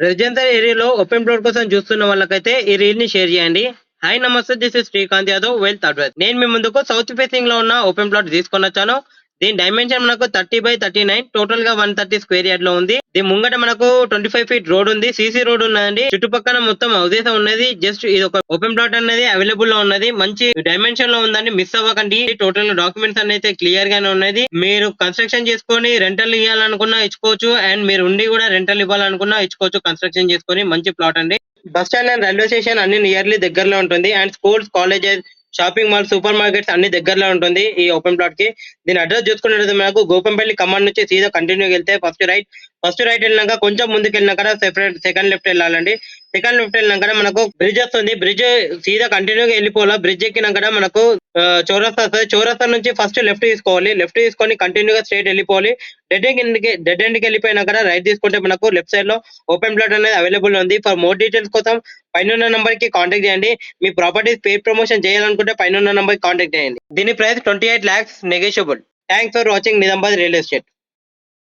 Residential ఏరియాలో open plot కోసం చూస్తున్న వాళ్ళకైతే ఈ రీల్ ని షేర్ చేయండి. హాయ్ నమస్తే, this is Srikanth Yadav, wealth advice. నేను మీ ముందుకు సౌత్ ఫేసింగ్ లో ఉన్న ఓపెన్ ప్లాట్ తీసుకొని వచ్చాను. దీని డైమెన్షన్ మనకు 30x39, టోటల్ గా 130 స్క్వేర్ యార్డ్ లో ఉంది. దీని ముంగట మనకు 25 ఫీట్ రోడ్ ఉంది, సీసీ రోడ్ ఉన్నదండి. చుట్టుపక్కల మొత్తం హౌసెస్ ఉన్నది. జస్ట్ ఇది ఒక ఓపెన్ ప్లాట్ అనేది అవైలబుల్ లో ఉన్నది. మంచి డైమెన్షన్ లో ఉందండి, మిస్ అవ్వకండి. టోటల్ డాక్యుమెంట్స్ అనేది క్లియర్ గానే ఉన్నది. మీరు కన్స్ట్రక్షన్ చేసుకొని రెంటల్ ఇవ్వాలనుకున్నా ఇచ్చుకోవచ్చు, అండ్ మీరు ఉండి కూడా రెంటల్ ఇవ్వాలనుకున్నా ఇచ్చుకోవచ్చు. కన్స్ట్రక్షన్ చేసుకొని మంచి ప్లాట్ అండి. Bus stand and railway station అన్ని నియర్లీ దగ్గరలో ఉంటుంది. And schools, colleges, shopping mall, super markets అన్ని దగ్గరలో ఉంటుంది ఈ ఓపెన్ ప్లాట్ కి. దీని అడ్రస్ చూసుకున్నట్లయితే మనకు గోపంపల్లి ఖమ్మం నుంచి సీదా కంటిన్యూ వెళ్తే ఫస్ట్ రైట్ వెళ్ళినాక కొంచెం ముందుకు వెళ్ళినాక సెకండ్ లెఫ్ట్ వెళ్ళాలండి. సెకండ్ లెఫ్ట్ వెళ్ళినాక మనకు బ్రిడ్జ్ వస్తుంది. బ్రిడ్జ్ సీదా కంటిన్యూగా వెళ్ళిపోవాలా. బ్రిడ్జ్ ఎక్కినాక మనకు చౌరస్తా వస్తుంది. చౌరస్తా నుంచి ఫస్ట్ లెఫ్ట్ తీసుకోవాలి. లెఫ్ట్ తీసుకొని కంటిన్యూగా స్ట్రైట్ వెళ్ళిపోవాలి. డెడ్ ఎండ్ కి వెళ్ళిపోయినాక రైట్ తీసుకుంటే మనకు లెఫ్ట్ సైడ్ లో ఓపెన్ ప్లాట్ అనేది అవైలబుల్ ఉంది. ఫర్ మోర్ డీటెయిల్స్ కోసం పైన నంబర్ కి కాంటాక్ట్ చేయండి. మీ ప్రాపర్టీస్ పెయిడ్ ప్రమోషన్ చేయాలనుకుంటే పైన నంబర్ కి కాంటాక్ట్ చేయండి. దీని price 28 lakhs negotiable. Thanks for watching Nizamabad real estate.